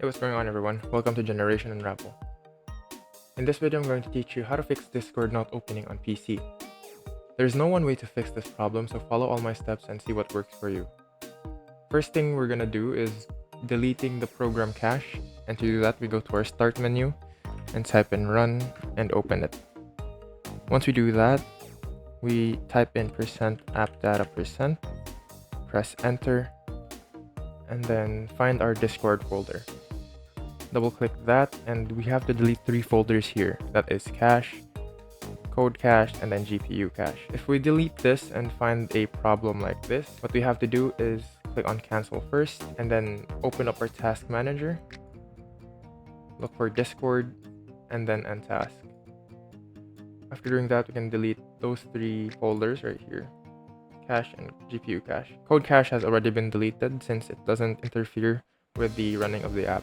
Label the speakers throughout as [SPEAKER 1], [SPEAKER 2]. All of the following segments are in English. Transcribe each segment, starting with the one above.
[SPEAKER 1] what's going on everyone? Welcome to Generation Unravel. In this video I'm going to teach you how to fix Discord not opening on PC. There's no one way to fix this problem, so follow all my steps and see what works for you. First thing we're gonna do is deleting the program cache, and to do that we go to our start menu and type in run and open it. Once we do that, we type in %appdata%, press enter, and then find our Discord folder. Double click that and we have to delete 3 folders here. That is cache, code cache, and then GPU cache. If we delete this and find a problem like this, what we have to do is click on cancel first and then open up our task manager, look for Discord, and then end task. After doing that, we can delete those 3 folders right here, cache and GPU cache. Code cache has already been deleted since it doesn't interfere with the running of the app.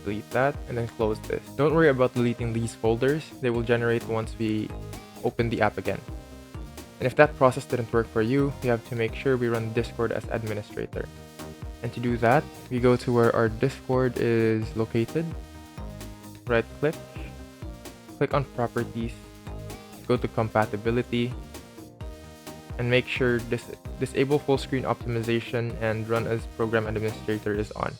[SPEAKER 1] Delete that and then close this. Don't worry about deleting these folders, they will generate once we open the app again. And if that process didn't work for you, we have to make sure we run Discord as administrator. And to do that, we go to where our Discord is located, right click, click on properties, go to compatibility, and make sure disable full screen optimization and run as program administrator is on.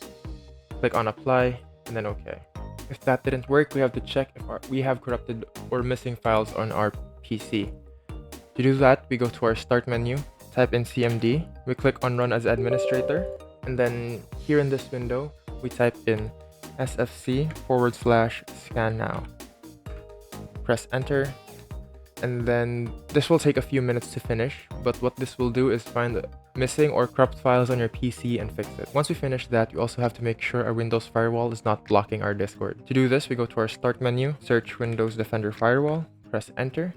[SPEAKER 1] Click on apply and then OK. If that didn't work, we have to check if we have corrupted or missing files on our PC. To do that, we go to our start menu, type in cmd, we click on run as administrator, and then here in this window, we type in sfc/scan now. Press enter, and then this will take a few minutes to finish, but what this will do is find missing or corrupt files on your PC and fix it. Once we finish that, you also have to make sure our Windows Firewall is not blocking our Discord. To do this, we go to our start menu, search Windows Defender Firewall, press enter,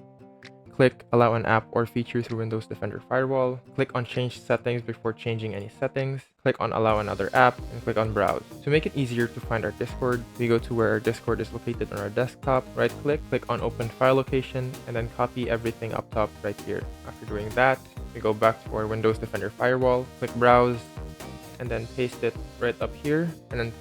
[SPEAKER 1] click allow an app or feature through Windows Defender Firewall, click on change settings before changing any settings, click on allow another app, and click on browse. To make it easier to find our Discord, we go to where our Discord is located on our desktop, right click, click on open file location, and then copy everything up top right here. After doing that, we go back to our Windows Defender Firewall, click browse, and then paste it right up here, and then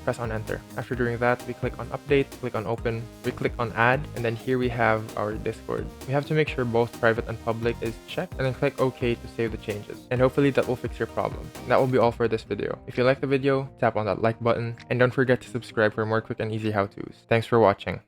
[SPEAKER 1] press on enter. After doing that, we click on update, click on open, we click on add, and then here we have our Discord. We have to make sure both private and public is checked, and then click OK to save the changes. And hopefully that will fix your problem. That will be all for this video. If you like the video, tap on that like button, and don't forget to subscribe for more quick and easy how-tos. Thanks for watching.